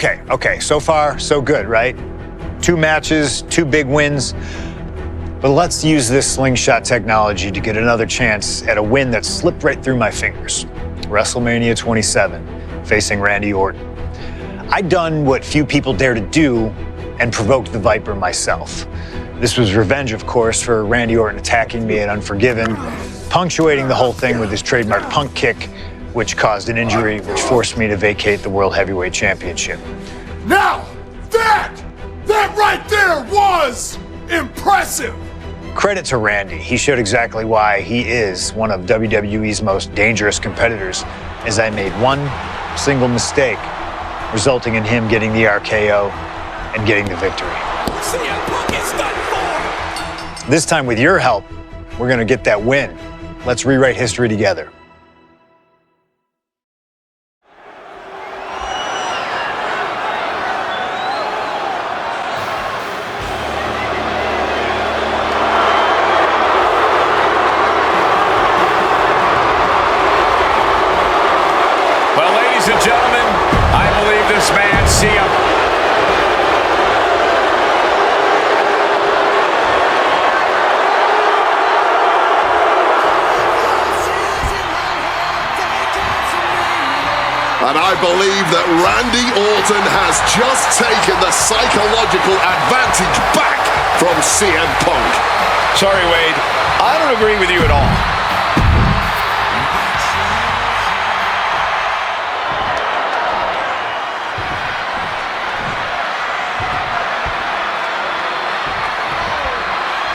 Okay, so far, so good, right? 2 matches, 2 big wins. But let's use this slingshot technology to get another chance at a win that slipped right through my fingers. WrestleMania 27, facing Randy Orton. I'd done what few people dare to do and provoked the Viper myself. This was revenge, of course, for Randy Orton attacking me at Unforgiven, punctuating the whole thing with his trademark punk kick, which caused an injury which forced me to vacate the World Heavyweight Championship. Now, that right there was impressive! Credit to Randy. He showed exactly why he is one of WWE's most dangerous competitors, as I made one single mistake, resulting in him getting the RKO and getting the victory. This time, with your help, we're gonna get that win. Let's rewrite history together. Well, ladies and gentlemen, I believe this man, CM. And I believe that Randy Orton has just taken the psychological advantage back from CM Punk. Sorry, Wade. I don't agree with you at all.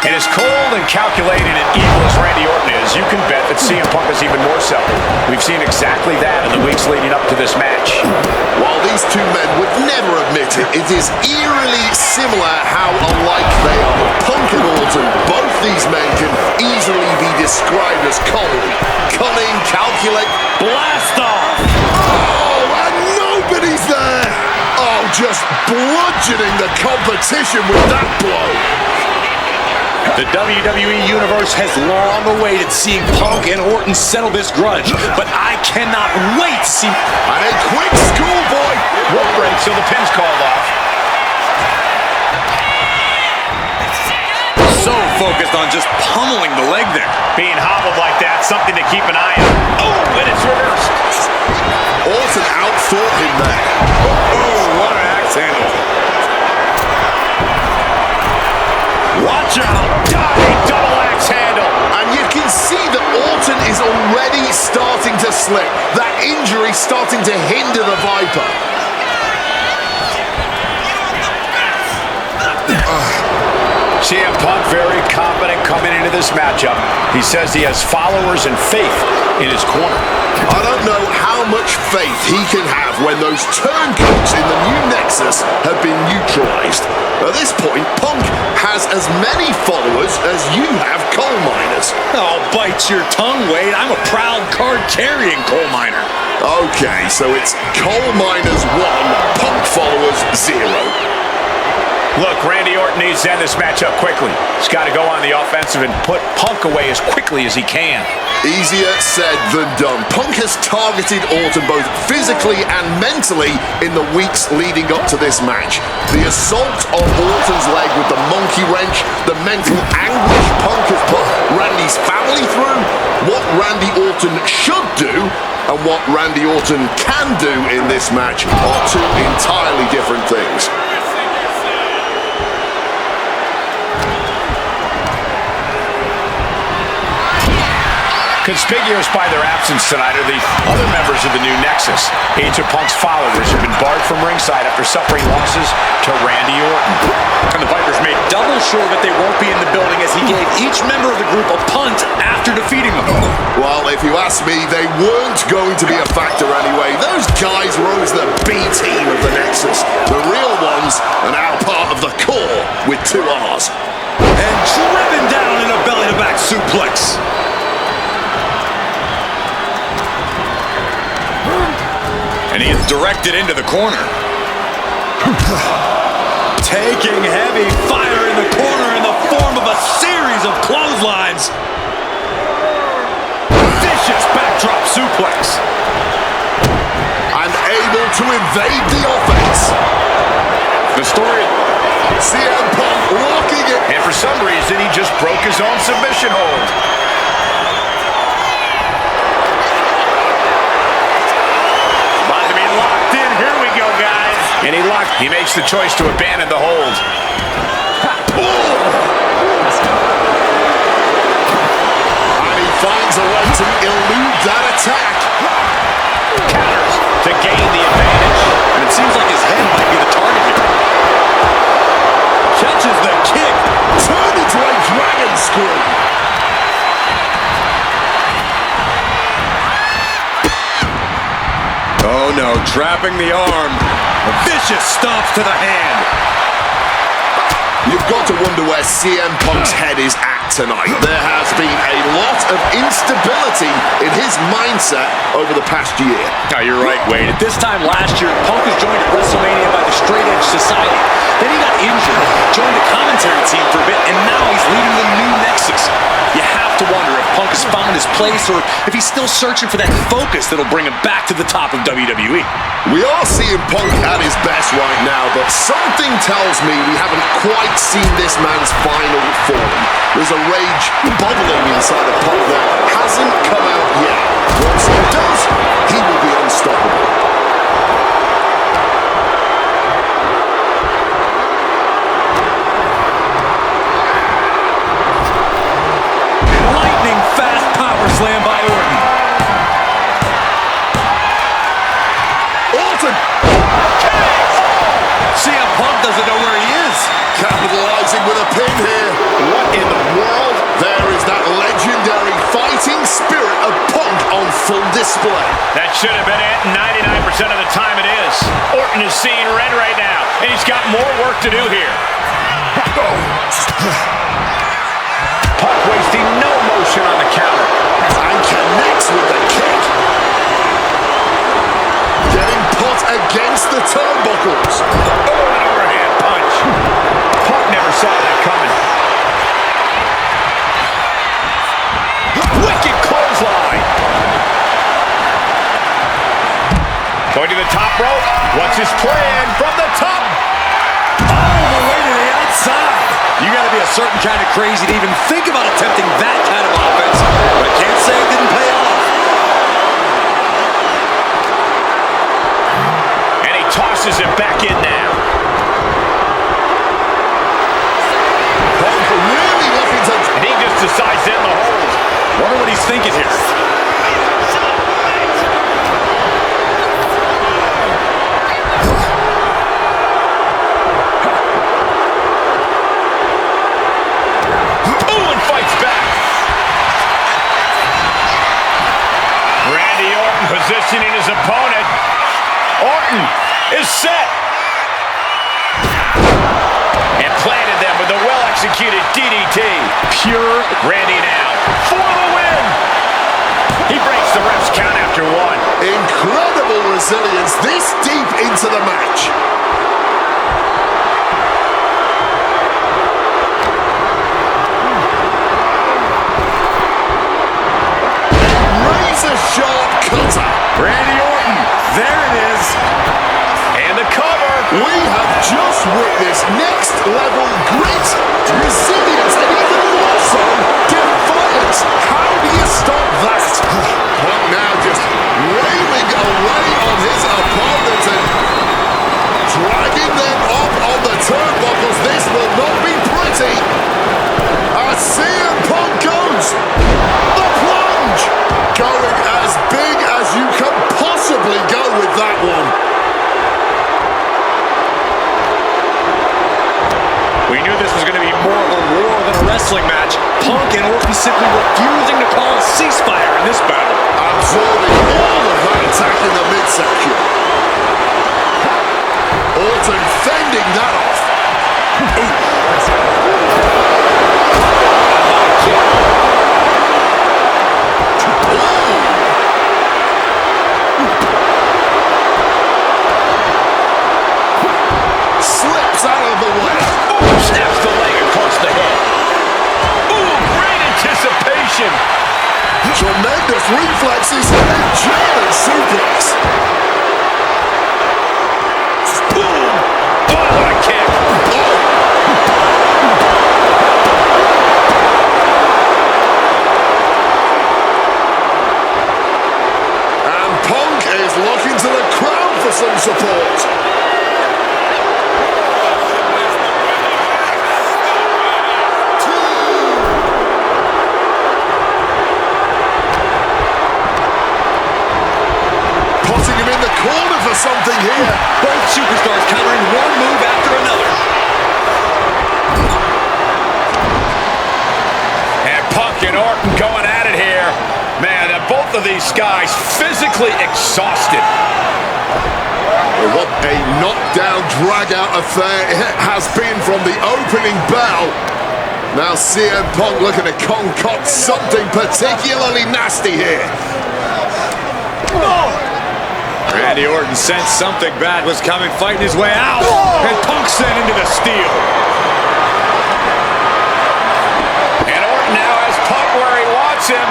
And as cold and calculated and evil as Randy Orton is, you can bet that CM Punk is even more so. We've seen exactly that in the weeks leading up to this match. While these two men would never admit it, it is eerily similar how alike they are. Punk and Orton, both these men can easily be described as cold, cunning, calculate, blast off! Oh, and nobody's there! Oh, just bludgeoning the competition with that blow. The WWE Universe has long awaited seeing Punk and Orton settle this grudge, but I cannot wait to see... And a quick schoolboy! Rope break till the pin's called off. So focused on just pummeling the leg there. Being hobbled like that, something to keep an eye on. Oh, and it's reversed. Orton outthought him there. Oh, what an axe handle. Watch out! Diving double axe handle! And you can see that Orton is already starting to slip. That injury starting to hinder the Viper. CM Punk very confident coming into this matchup. He says he has followers and faith in his corner. I don't know how much faith he can have when those turncoats in the new Nexus have been neutralized. At this point, Punk has as many followers as you have coal miners. Oh, bite your tongue, Wade. I'm a proud card-carrying coal miner. Okay, so it's coal miners 1, Punk followers 0. Look, Randy Orton needs to end this matchup quickly. He's got to go on the offensive and put Punk away as quickly as he can. Easier said than done. Punk has targeted Orton both physically and mentally in the weeks leading up to this match. The assault on Orton's leg with the monkey wrench, the mental anguish Punk has put Randy's family through, what Randy Orton should do, and what Randy Orton can do in this match are 2 entirely different things. Conspicuous by their absence tonight are the other members of the new Nexus. Each of Punk's followers have been barred from ringside after suffering losses to Randy Orton. And the Vipers made double sure that they won't be in the building as he gave each member of the group a punt after defeating them. Well, if you ask me, they weren't going to be a factor anyway. Those guys were always the B team of the Nexus. The real ones are now part of the core with 2 R's. And driven down in a belly-to-back suplex. And he is directed into the corner. Taking heavy fire in the corner in the form of a series of clotheslines. Vicious backdrop suplex. And able to invade the offense. The story... CM Punk locking it. And for some reason, he just broke his own submission hold. About to be locked in. Here we go, guys. And he makes the choice to abandon the hold. And he finds a way to elude that attack. Counters to gain the advantage. And it seems like his head might be the target here. Catches the kick. Turned into a dragon screw. Oh no, trapping the arm. A vicious stomps to the hand. You've got to wonder where CM Punk's head is at tonight. There has been a lot of instability in his mindset over the past year. No, you're right, Wade. At this time last year, Punk was joined at WrestleMania by the Straight Edge Society. Then he got injured, joined the commentary team for a bit, and now he's leading the new Nexus. You have to wonder if Punk has found his place or if he's still searching for that focus that'll bring him back to the top of WWE. We are seeing Punk at his best right now, but something tells me we haven't quite seen this man's final form. There's a rage bubbling inside of Punk that hasn't come out yet. Once it does, he will be unstoppable. Lightning fast power slam by Orton. Orton! CM Punk doesn't know where he is. Capitalizing with a pin here. What in the world? There is that legendary fighting spirit of Punk on full display. That should have been it. 99% of the time it is. Orton is seeing red right now, and he's got more work to do here. Punk wasting no motion on the counter. And connects with the kick. Getting put against the turnbuckles. Oh, an overhand punch. Punk never saw that coming. Wicked clothesline. Going to the top rope. What's his plan from the top? All the way to the outside. You got to be a certain kind of crazy to even think about attempting that kind of offense. But I can't say it didn't pay off. And he tosses it back in now. Punk really looking to... And he just decides to end the hold. Wonder what he's thinking here. Positioning his opponent. Orton is set. And planted them with a well-executed DDT. Pure Randy now for the win. He breaks the ref's count after one. Incredible resilience this deep into the match. Razor-sharp cutter. Randy Orton, there it is. And the cover. We have just witnessed next-level grit, resilience, and even more so, defiance. How do you stop that? Punk now just wailing away on his opponent and dragging them up on the turnbuckles. This will not be pretty. As CM Punk goes. The plunge. Going as big as you can possibly go with that one. We knew this was going to be More of a war than a wrestling match. Punk and Orton simply refusing to call a ceasefire in this battle. Absorbing all of that attack in the midsection. Orton fending that off. Slips out of the way. snaps the leg across the head. Ooh, great anticipation. Tremendous reflexes and a German suplex. some support. Putting him in the corner for something here. Both superstars countering one move after another. And Punk and Orton going at it here. Man, both of these guys physically exhausted. What a knockdown, drag-out affair it has been from the opening bell. Now CM Punk looking to concoct something particularly nasty here. Randy Orton sensed something bad was coming, fighting his way out. And Punk sent into the steel. And Orton now has Punk where he wants him.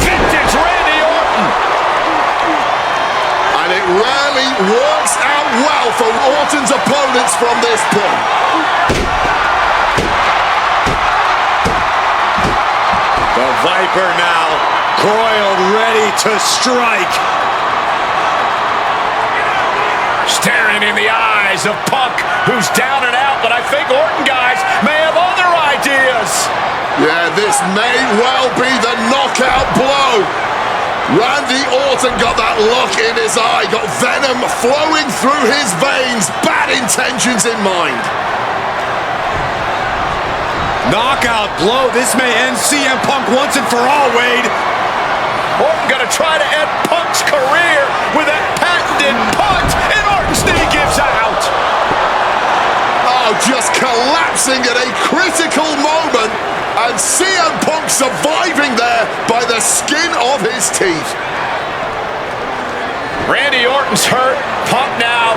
Vintage Randy Orton. And it rarely works out well for Orton's opponents from this point. The Viper now coiled, ready to strike. Staring in the eyes of Punk, who's down and out, but I think Orton, guys, may have other ideas. Yeah, this may well be the knockout blow. Randy Orton got that look in his eye, got venom flowing through his veins, bad intentions in mind. Knockout blow. This may end CM Punk once and for all, Wade. Orton gonna try to end Punk's career with that patented punt, and Orton's knee gives out. Oh, just collapsing at a critical moment, and CM Punk surviving there by the skin of his teeth. Randy Orton's hurt. Punk now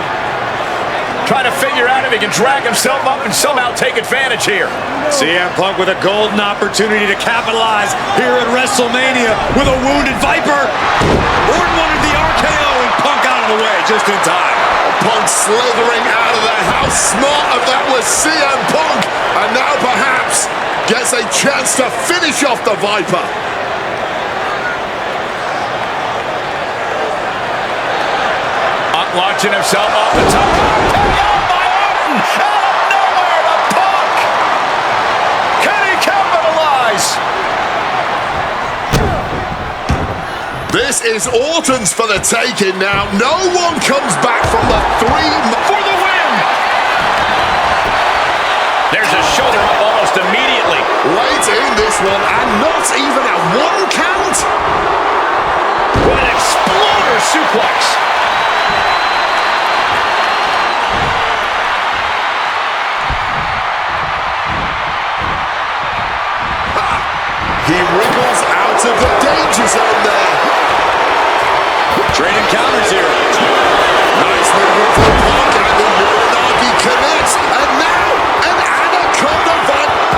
trying to figure out if he can drag himself up and somehow take advantage here. CM Punk with a golden opportunity to capitalize here at WrestleMania with a wounded Viper. Orton wanted the RKO and Punk out of the way just in time. Punk slithering out of there. How smart of that was CM Punk. And now perhaps gets a chance to finish off the Viper. Launching himself off the top. KO by Orton! Out of nowhere to Punk! Can he capitalize? This is Orton's for the taking now. No one comes back from the three For the win! There's a shoulder up almost immediately. late in this one, and not even a one count. With an exploder suplex. He wriggles out of the danger zone there. Trading counters here. Nice movement from Punk, and the Uranagi connects, and now an Anaconda Viper.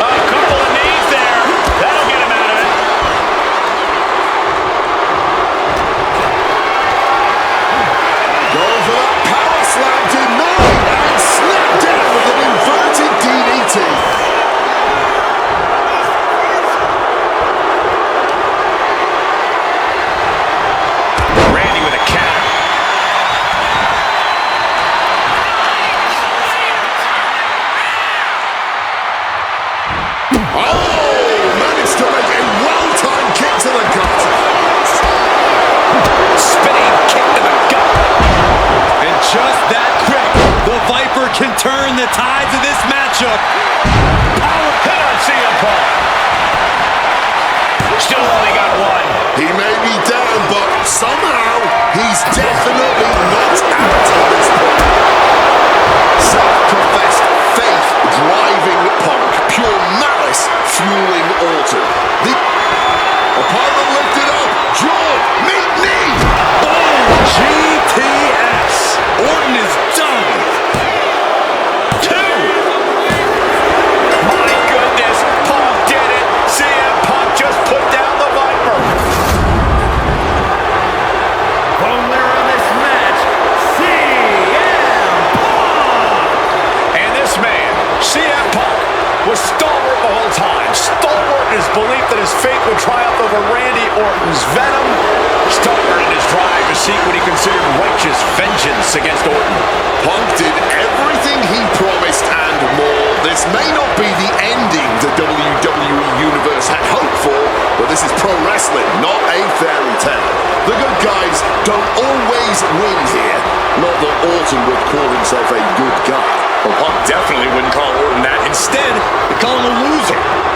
A couple of knees there. That'll get him out of it. Going for that power slam, denied, and snapped down with an inverted DDT. Can turn the tides of this matchup. Power hit on CM Punk. Still only got one. He may be down, but somehow he's definitely not out at this point. Self-professed faith driving Punk. Pure malice fueling Orton. The opponent lifted up. Jaw, meet knee. Oh, GTS. Orton is done. Was stalwart the whole time. Stalwart his belief that his fate would triumph over Randy Orton's venom, stubborn in his drive to seek what he considered righteous vengeance against Orton. Punk did everything he promised and more. This may not be the ending the WWE Universe had hoped for, but this is pro wrestling, not a fairy tale. The good guys don't always win here. Not that Orton would call himself a good guy. Well, Punk definitely wouldn't call Orton that. Instead, he'd call him a loser.